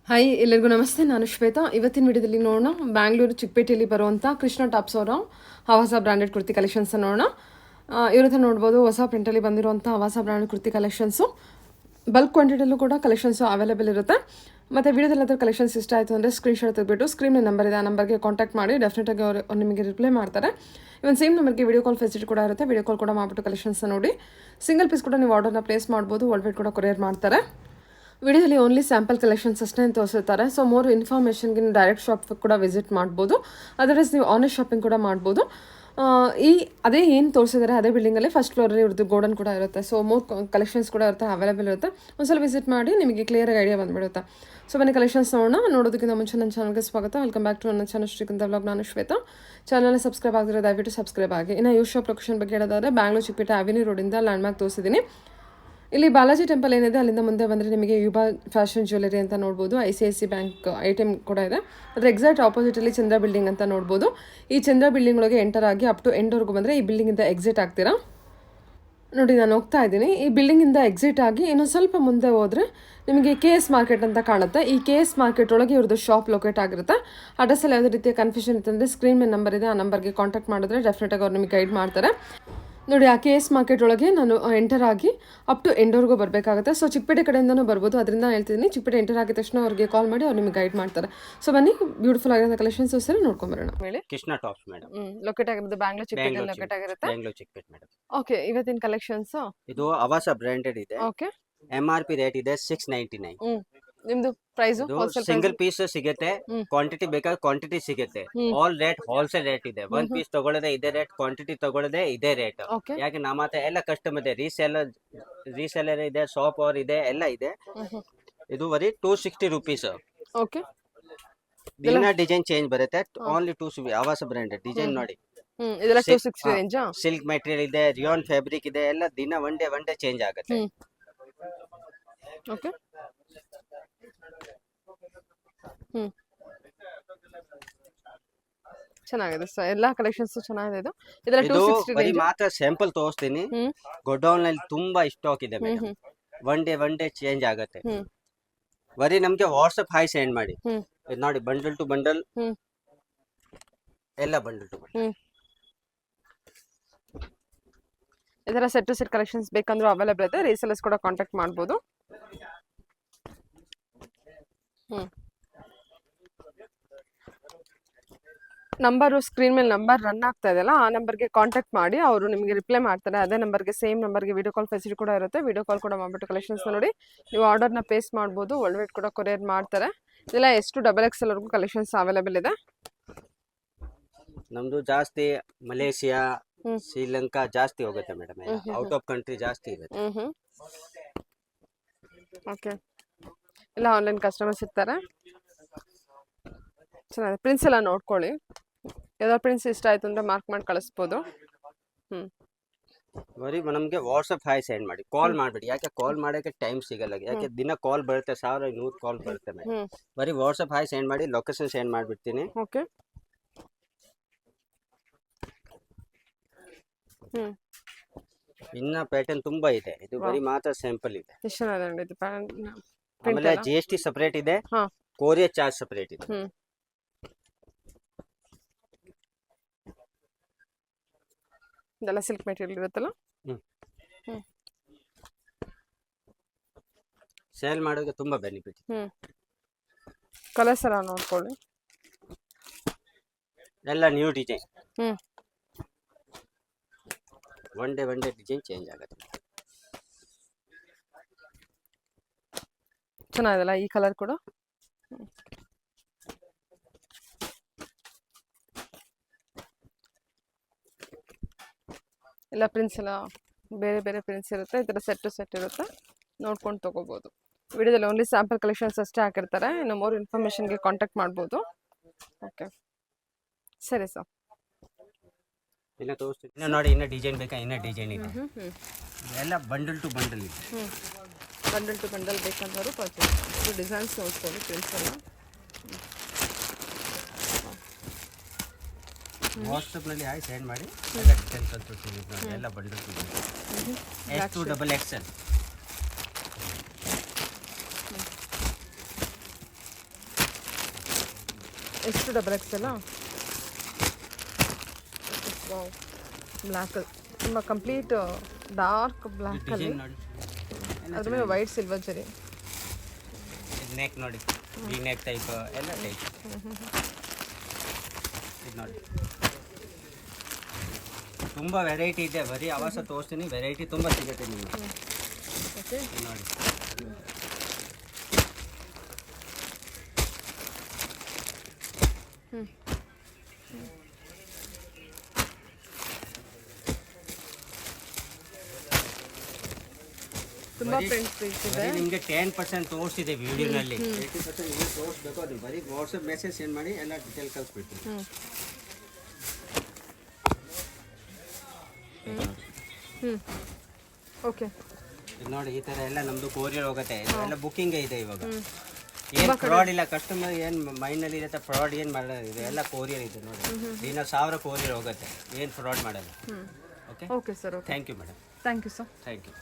Hi ಎಲ್ಲರಿಗೂ ನಮಸ್ತೆ. ನಾನು ಶ್ವೇತಾ. ಇವತ್ತಿನ ವಿಡಿಯೋದಲ್ಲಿ ನೋಡೋಣ ಬ್ಯಾಂಗ್ಳೂರು ಚಿಕ್ಕಪೇಟೆಯಲ್ಲಿ ಬರುವಂಥ ಕೃಷ್ಣ ಟಾಪ್ಸ್ ಅವರ ಹವಾಸ ಬ್ರ್ಯಾಂಡೆಡ್ ಕುರ್ತಿ ಕಲೆಕ್ಷನ್ಸ್ ನೋಡೋಣ. ಇವ್ರ ಹತ್ರ ನೋಡ್ಬೋದು ಹೊಸ ಪ್ರಿಂಟಲ್ಲಿ ಬಂದಿರುವಂಥ ಹವಾಸ ಬ್ರ್ಯಾಂಡೆಡ್ ಕುರ್ತಿ ಕಲೆಕ್ಷನ್ಸು. ಬಲ್ಕ್ ಕ್ವಾಂಟಿಟಿಯಲ್ಲೂ ಕೂಡ ಕಲೆಕ್ಷನ್ಸು ಅವೈಲೇಬಲ್ ಇರುತ್ತೆ. ಮತ್ತು ವಿಡಿಯೋದಲ್ಲಿ ಹತ್ರ ಕಲೆಕ್ಷನ್ಸ್ ಇಷ್ಟ ಆಯಿತು ಅಂದರೆ ಸ್ಕ್ರೀನ್ಶಾಟ್ ತೆಗೆದುಬಿಟ್ಟು ಸ್ಕ್ರೀನ್ ನಂಬರ್ ಇದೆ, ಆ ನಂಬರ್ಗೆ ಕಾಂಟ್ಯಾಕ್ಟ್ ಮಾಡಿ ಡೆಫಿನೆಟಾಗಿ ಅವ್ರು ನಿಮಗೆ ರಿಪ್ಲೈ ಮಾಡ್ತಾರೆ. ಇವನ್ ಸೇಮ್ ನಂಬರ್ಗೆ ವಿಡಿಯೋ ಕಾಲ್ ಫೆಸಿಲಿಟಿ ಕೂಡ ಇರುತ್ತೆ. ವಿಡಿಯೋ ಕಾಲ್ ಕೂಡ ಮಾಡಿಬಿಟ್ಟು ಕಲೆಕ್ಷನ್ಸ್ನ ನೋಡಿ ಸಿಂಗಲ್ ಪೀಸ್ ಕೂಡ ನೀವು ಆರ್ಡರ್ನ ಪ್ಲೇಸ್ ಮಾಡ್ಬೋದು. ವರ್ಲ್ಡ್ ವೈಡ್ ಕೂಡ ಕೊರಿಯರ್ ಮಾಡ್ತಾರೆ. ವಿಡಿಯೋದಲ್ಲಿ ಓನ್ಲಿ ಸ್ಯಾಂಪಲ್ ಕಲೆಕ್ಷನ್ಸ್ ಅಷ್ಟೇ ತೋರಿಸಿರ್ತಾರೆ. ಸೊ ಮೋರ್ ಇನ್ಫಾರ್ಮೇಷನ್ಗೆ ನೀವು ಡೈರೆಕ್ಟ್ ಶಾಪ್ ಕೂಡ ವಿಸಿಟ್ ಮಾಡ್ಬೋದು. ಅದರ್ವೈಸ್ ನೀವು ಆನ್ಲೈನ್ ಶಾಪಿಂಗ್ ಕೂಡ ಮಾಡ್ಬೋದು. ಅದೇ ಏನು ತೋರಿಸಿದ್ದಾರೆ ಅದೇ ಬಿಲ್ಡಿಂಗಲ್ಲಿ ಫಸ್ಟ್ ಫ್ಲೋರಲ್ಲಿ ಇವ್ರದ್ದು ಗೋಡನ್ ಕೂಡ ಇರುತ್ತೆ. ಸೊ ಮೋರ್ ಕಲೆಕ್ಷನ್ಸ್ ಕೂಡ ಇರುತ್ತೆ, ಅವೈಲೇಬಲ್ ಇರುತ್ತೆ. ಒಂದ್ಸಲ ವಿಸಿಟ್ ಮಾಡಿ ನಿಮಗೆ ಕ್ಲಿಯರಾಗಿ ಐಡಿಯಾ ಬಂದುಬಿಡುತ್ತೆ. ಸೊ ಬನ್ನಿ ಕಲೆಕ್ಷನ್ಸ್ ನೋಡೋದಕ್ಕಿಂತ ಮುಂಚೆ ನನ್ನ ಚಾನಲ್ಗೆ ಸ್ವಾಗತ. ವೆಲ್ಕಮ್ ಬ್ಯಾಕ್ ಟು ನನ್ನ ಚಾನಲ್ ಶ್ರೀಕಂಠ ವ್ಲಾಗ್. ನಾನು ಶ್ವೇತಾ. ಚಾನಲ್ನ ಸಬ್ಸ್ಕ್ರೈಬ್ ಆಗಿರೋ ದಯವಿಟ್ಟು ಸಬ್ಸ್ಕ್ರೈಬ್ ಆಗಿ. ಇನ್ನು ಯೂ ಶಾಪ್ ಲೊಕೇಶನ್ ಬಗ್ಗೆ ಹೇಳೋದಾದ್ರೆ ಬ್ಯಾಂಗ್ಳೂರು ಚಿಕ್ಕಪೇಟೆ ಅವೆನ್ಯೂ ರೋಡಿಂದ ಲ್ಯಾಂಡ್ಮಾರ್ಕ್ ತೋರಿಸಿದ್ದೀನಿ. ಇಲ್ಲಿ ಬಾಲಾಜಿ ಟೆಂಪಲ್ ಏನಿದೆ ಅಲ್ಲಿಂದ ಮುಂದೆ ಬಂದರೆ ನಿಮಗೆ ಯುಬಾ ಫ್ಯಾಷನ್ ಜ್ಯುವೆಲರಿ ಅಂತ ನೋಡ್ಬೋದು. ICICI ಬ್ಯಾಂಕ್ ATM ಕೂಡ ಇದೆ. ಅದರ ಎಕ್ಸಾಕ್ಟ್ ಆಪೋಸಿಟಲ್ಲಿ ಚಂದ್ರ ಬಿಲ್ಡಿಂಗ್ ಅಂತ ನೋಡ್ಬೋದು. ಈ ಚಂದ್ರ ಬಿಲ್ಡಿಂಗ್ ಒಳಗೆ ಎಂಟರ್ ಆಗಿ ಅಪ್ ಟು ಎಂಡ್ವರೆಗೂ ಬಂದರೆ ಈ ಬಿಲ್ಡಿಂಗಿಂದ ಎಕ್ಸಿಟ್ ಆಗ್ತೀರಾ. ನೋಡಿ ನಾನು ಹೋಗ್ತಾ ಇದ್ದೀನಿ. ಈ ಬಿಲ್ಡಿಂಗಿಂದ ಎಕ್ಸಿಟ್ ಆಗಿ ಇನ್ನೊಂದು ಸ್ವಲ್ಪ ಮುಂದೆ ಹೋದರೆ ನಿಮಗೆ KS ಮಾರ್ಕೆಟ್ ಅಂತ ಕಾಣುತ್ತೆ. ಈ KS ಮಾರ್ಕೆಟ್ ಒಳಗೆ ಇವ್ರದ್ದು ಶಾಪ್ ಲೊಕೇಟ್ ಆಗಿರುತ್ತೆ. ಅಡ್ರೆಸ್ಸಲ್ಲಿ ಯಾವುದೇ ರೀತಿಯ ಕನ್ಫ್ಯೂಷನ್ ಇತ್ತಂದರೆ ಸ್ಕ್ರೀನ್ ಮೇಲೆ ನಂಬರ್ ಇದೆ, ಆ ನಂಬರ್ಗೆ ಕಾಂಟ್ಯಾಕ್ಟ್ ಮಾಡಿದ್ರೆ ಡೆಫಿನೆಟಾಗಿ ಅವ್ರು ನಿಮಗೆ ಗೈಡ್ ಮಾಡ್ತಾರೆ. ನೋಡಿ ಆ KS ಮಾರ್ಕೆಟ್ ಒಳಗೆ ನಾನು ಎಂಟರ್ ಆಗಿ ಅಪ್ ಟು ಎಂಡ್ವರೆಗೂ ಬರಬೇಕಾಗುತ್ತೆ. ಸೊ ಚಿಕ್ಕಪೇಟೆ ಕಡೆಯಿಂದನೂ ಬರ್ಬೋದು. ಅದರಿಂದ ಹೇಳ್ತಿದ್ದೀನಿ, ಚಿಕ್ಕಪೇಟೆ ಎಂಟರ್ ಆಗಿದ ತಕ್ಷಣ ಅವ್ರಿಗೆ ಕಾಲ್ ಮಾಡಿ ಅವ್ರು ನಿಮಗೆ ಗೈಡ್ ಮಾಡ್ತಾರೆ. ಸೊ ಬನ್ನಿ ಬ್ಯೂಟಿಫುಲ್ ಆಗಿರೋ ಕಲೆಕ್ಷನ್ಸ್ ಸರಿ ನೋಡ್ಕೊಂಬರೋಣ. ಹೇಳಿ. Krishna tops madam. ಲೊಕೇಟ್ ಆಗಿರೋದು ಬ್ಯಾಂಗ್ಳೂರ್ ಚಿಕ್ಕಪೇಟೆ ಲೊಕೇಟ್ ಆಗಿರುತ್ತೆ. ಬೆಂಗಳೂರು ಚಿಕ್ಕಪೇಟೆ ಮೇಡಮ್. ಓಕೆ, ಇವತ್ತಿನ ಕಲೆಕ್ಷನ್ಸ್ ಇದು ಅವಾಸ ಬ್ರಾಂಡೆಡ್ ಇದೆ. ಓಕೆ, MRP ರೇಟ್ ಇದೆ 699. ನಿಮ್ದು ಪ್ರೈಸ್ ಸಿಂಗಲ್ ಪೀಸ್ ಸಿಗುತ್ತೆ, ಕ್ವಾಂಟಿಟಿ ಬೇಕಾದ್ರೆ ಕ್ವಾಂಟಿಟಿ ಸಿಗುತ್ತೆ. ಆಲ್ ರೇಟ್ ಹೋಲ್ಸೇಲ್ ರೇಟ್ ಇದೆ. ಒಂದ್ ಪೀಸ್ ತಗೊಳ್ಳದೆ ಇದೇ ರೇಟ್, ಕ್ವಾಂಟಿಟಿ ತಗೊಳ್ಳದೆ ಇದೇ ರೇಟ್. ಓಕೆ, ಯಾಕೆ ನಮ್ಮ ಹತ್ರ ಎಲ್ಲ ಕಸ್ಟಮರ್ ಇದೆ, ರೀಸೆಲ್ಲರ್ ಇದೆ, ಶಾಪ್ ಅವ್ರ ಇದೆ, ಎಲ್ಲ ಇದೆ. ಇದು ಬರೀ 260 rupees. ಓಕೆ, ದಿನ ಡಿಸೈನ್ ಚೇಂಜ್ ಬರುತ್ತೆ. ಓನ್ಲಿ 260 ಅವಾಸ ಬ್ರಾಂಡೆಡ್ ಡಿಸೈನ್ ನೋಡಿ. ಇದೆಲ್ಲ 260 ರೇಂಜ್. ಸಿಲ್ಕ್ ಮೆಟೀರಿಯಲ್ ಇದೆ, ರಿಯಾನ್ ಫ್ಯಾಬ್ರಿಕ್ ಇದೆ, ಎಲ್ಲ ದಿನ ಒನ್ ಡೇ ಚೇಂಜ್ ಆಗುತ್ತೆ. ಓಕೆ, ಚೆನ್ನಾಗಿದೆ ಸರ್. ಎಲ್ಲಾ ಕಲೆಕ್ಷನ್ಸ್ ಚೆನ್ನಾಗಿದೆ. ಇದೆಲ್ಲ ಇದು 260 ಬರೀ ರೇಂಜ್. ಮಾತ್ರ ಸ್ಯಾಂಪಲ್ ತೋರಿಸ್ತೀನಿ. ಗೋಡೌನ್ ನಲ್ಲಿ ತುಂಬಾ ಸ್ಟಾಕ್ ಇದೆ ಮೇಡಮ್. ಒನ್ ಡೇ ಚೇಂಜ್ ಆಗುತ್ತೆ. ಬರೀ ನಮ್ಗೆ ವಾಟ್ಸ್ಆಪ್ ಹಾಯ್ ಸೆಂಡ್ ಮಾಡಿ. ಇದು ನೋಡಿ, ಬಂಡಲ್ ಟು ಬಂಡಲ್, ಎಲ್ಲ ಬಂಡಲ್ ಟು ಬಂಡಲ್. ಇದರ ಸೆಟ್ ಟು ಸೆಟ್ ಕಲೆಕ್ಷನ್ಸ್ ಬೇಕಂದ್ರೂ ಅವೈಲೇಬಲ್ ಇದೆ. ರೀಸೆಲ್ಲರ್ಸ್ ಕೂಡ ಕಾಂಟ್ಯಾಕ್ಟ್ ಮಾಡ್ಬೋದು. ನಂಬರು ಸ್ಕ್ರೀನ್ ಮೇಲೆ ನಂಬರ್ ರನ್ ಆಗ್ತಾ ಇದೆಯಲ್ಲ, ಆ ನಂಬರ್ಗೆ ಕಾಂಟ್ಯಾಕ್ಟ್ ಮಾಡಿ ಅವರು ನಿಮಗೆ ರಿಪ್ಲೈ ಮಾಡ್ತಾರೆ. ಅದೇ ನಂಬರ್ಗೆ ಸೇಮ್ ನಂಬರ್ಗೆ ವಿಡಿಯೋ ಕಾಲ್ ಫೆಸಿಲಿಟಿ ಕೂಡ ಇರುತ್ತೆ. ವಿಡಿಯೋ ಕಾಲ್ ಕೂಡ ಮಾಡಿಬಿಟ್ಟು ಕಲೆಕ್ಷನ್ಸ್ ನೋಡಿ ನೀವು ಆರ್ಡರ್ನ ಪ್ಲೇಸ್ ಮಾಡ್ಬೋದು. ವರ್ಲ್ಡ್ ವೈಡ್ ಕೂಡ ಕೊರಿಯರ್ ಮಾಡ್ತಾರೆ. ಇದೆಲ್ಲ ಎಷ್ಟು XXL ವರೆಗೂ ಕಲೆಕ್ಷನ್ಸ್ ಅವೈಲೇಬಲ್ ಇದೆ. ನಮ್ದು ಜಾಸ್ತಿ ಮಲೇಷಿಯಾ, ಶ್ರೀಲಂಕಾ ಜಾಸ್ತಿ ಹೋಗುತ್ತೆ ಮೇಡಮ್. ಔಟ್ ಆಫ್ ಕಂಟ್ರಿ ಜಾಸ್ತಿ ಇರುತ್ತೆ. ಓಕೆ, ಎಲ್ಲ ಆನ್ಲೈನ್ ಕಸ್ಟಮರ್ಸ್ ಇರ್ತಾರೆ. ಚೆನ್ನಾಗಿದೆ. ಪ್ರಿನ್ಸ್ ಎಲ್ಲ ನೋಡ್ಕೊಳ್ಳಿ. ಯಾವ್ದಾದ್ರು ಪ್ರಿನ್ಸ್ ಇಷ್ಟ ಆಯ್ತು ಅಂದ್ರೆ ಮಾರ್ಕ್ ಮಾಡಿ ಕಳಿಸ್ಬೋದು. ಬರೀ ನಮ್ಗೆ ವಾಟ್ಸ್ಆಪ್ ಹಾಯ್ ಸೆಂಡ್ ಮಾಡಿ, ಕಾಲ್ ಮಾಡ್ಬೇಡಿ. ಯಾಕೆ ಕಾಲ್ ಮಾಡಕ್ಕೆ ಟೈಮ್ ಸಿಗಲ್ಲ. ಯಾಕೆ ದಿನ ಕಾಲ್ ಬರುತ್ತೆ, 1,100 ಕಾಲ್ ಬರುತ್ತೆ ಮೇಡಮ್. ಬರೀ ವಾಟ್ಸ್ಆಪ್ ಹಾಯ್ ಸೆಂಡ್ ಮಾಡಿ, ಲೊಕೇಶನ್ ಸೆಂಡ್ ಮಾಡ್ಬಿಡ್ತೀನಿ. ಓಕೆ, ಇನ್ನ ಪ್ಯಾಟರ್ನ್ ತುಂಬಾ ಇದೆ. ಇದು ಬರೀ ಮಾತ್ರ ಸ್ಯಾಂಪಲ್ ಇದೆ. ಎಷ್ಟು ಚೆನ್ನಾಗಿದೆ ಇದು ಆಮೇಲೆ GST ಸಪರೇಟ್ ಇದೆ, ಕೊರಿಯರ್ ಚಾರ್ಜ್ ಸಪರೇಟ್ ಇದೆ. ಇದೆಲ್ಲ ಸಿಲ್ಕ್ ಮೆಟೀರಿಯಲ್ ಇರುತ್ತಲ್ಲ. ಸೇಲ್ ಮಾಡೋಕೆ ತುಂಬಾ ಬೆನಿಫಿಟ್. ಕಲರ್ಸ್ ಎಲ್ಲ ನೋಡ್ಕೊಳ್ಳಿ. ಎಲ್ಲ new design. One day design change ಆಗುತ್ತೆ. ಚೆನ್ನಾಗಿದೆಲ್ಲ ಈ ಕಲರ್ ಕೂಡ. ಎಲ್ಲ ಪ್ರಿಂಟ್ಸ್ ಎಲ್ಲ ಬೇರೆ ಬೇರೆ ಪ್ರಿಂಟ್ಸ್ ಇರುತ್ತೆ. ಇದರ ಸೆಟ್ ಟು ಸೆಟ್ ಇರುತ್ತೆ, ನೋಡ್ಕೊಂಡು ತೊಗೋಬೋದು. ವಿಡಿಯೋದಲ್ಲಿ ಓನ್ಲಿ ಸ್ಯಾಂಪಲ್ ಕಲೆಕ್ಷನ್ಸ್ ಅಷ್ಟೇ ಹಾಕಿರ್ತಾರೆ. ಇನ್ನು ಮೋರ್ ಇನ್ಫಾರ್ಮೇಷನ್ಗೆ ಕಾಂಟ್ಯಾಕ್ಟ್ ಮಾಡ್ಬೋದು. ಓಕೆ, ಸರಿ ಸರ್. ಇನ್ನು ತೋರಿಸ್ತೀನಿ. ಇನ್ನು ನೋಡಿ, ಇನ್ನು ಡಿಸೈನ್ ಬೇಕಾ? ಇನ್ನು ಡಿಸೈನ್ ಇದೆ. ಎಲ್ಲ ಬಂಡಲ್ ಟು ಬಂಡಲ್ ಇದೆ. ಬಂಡಲ್ ಟು ಬಂಡಲ್ ಬೇಕಂದ್ರು ಪರ್ಚೇಸ್. ಇದು ಡಿಸೈನ್ಸ್ ನೋಡ್ಕೊಳ್ಳಿ, ಪ್ರಿಂಟ್ಸ್ ಎಲ್ಲ. ವಾಟ್ಸಪ್ ನಲ್ಲಿ ಹಾಯ್ ಸೆಂಡ್ ಮಾಡಿ, ಎಲ್ಲ ಡಿಸೈನ್ ಕಳ್ಸ್ಕೊಡ್ತೀನಿ. ಎಲ್ಲ bundle to bundle. S2 XXL. ಎಷ್ಟು ಡಬಲ್ ಎಕ್ಸೆಲ್ಲ ಬ್ಲ್ಯಾಕ್ ತುಂಬ ಕಂಪ್ಲೀಟ್ ಡಾರ್ಕ್ ಬ್ಲ್ಯಾಕಲ್ಲಿ ಡಿಸೈನ್ ನೋಡಿ ಅದ್ರ ಮೇಲೆ ವೈಟ್ ಸಿಲ್ವರ್ ಜರಿ. ನೆಕ್ ನೋಡಿ ವಿ ನೆಕ್ ಟೈಪ್ ಎಲ್ಲ ಟೈಪ್. ಇದು ನೋಡಿ ತುಂಬ ವೆರೈಟಿ ಇದೆ. ಬರೀ ಆವಾಸ ತೋರಿಸ್ತೀನಿ, ವೆರೈಟಿ ತುಂಬ ಸಿಗುತ್ತೆ ನಿಮಗೆ. ಓಕೆ ಇದು ನೋಡಿ ತುಂಬ ಪ್ರಿಂಟ್ಸ್ ಇದೆ. ಬರೀ ನಿಮಗೆ 10% ತೋರಿಸಿದೆ ವಿಡಿಯೋನಲ್ಲಿ. 80% ನೀವು ತೋರಿಸ್ಬೇಕು. ಅದು ಬರೀ ವಾಟ್ಸಪ್ ಮೆಸೇಜ್ ಸೆಂಡ್ ಮಾಡಿ ಎಲ್ಲ ಡೀಟೇಲ್ ಕಳಿಸ್ಬಿಡ್ತೀನಿ. ಓಕೆ ಇದು ನೋಡಿ ಈ ಥರ ಎಲ್ಲ ನಮ್ಮದು ಕೊರಿಯರ್ ಹೋಗುತ್ತೆ. ಎಲ್ಲ ಬುಕ್ಕಿಂಗ್ ಇದೆ ಇವಾಗ. ಏನು ಫ್ರಾಡ್ ಇಲ್ಲ. ಕಸ್ಟಮರ್ ಏನು ಮೈಂಡ್ನಲ್ಲಿ ಇರುತ್ತೆ ಫ್ರಾಡ್ ಏನು ಮಾಡೋದು, ಇದು ಎಲ್ಲ ಕೊರಿಯರ್ ಇದೆ ನೋಡಿ. ದಿನ 1000 ಕೊರಿಯರ್ ಹೋಗುತ್ತೆ, ಏನು ಫ್ರಾಡ್ ಮಾಡಲ್ಲ. Okay okay sir. Okay thank you madam. Thank you sir. Thank you.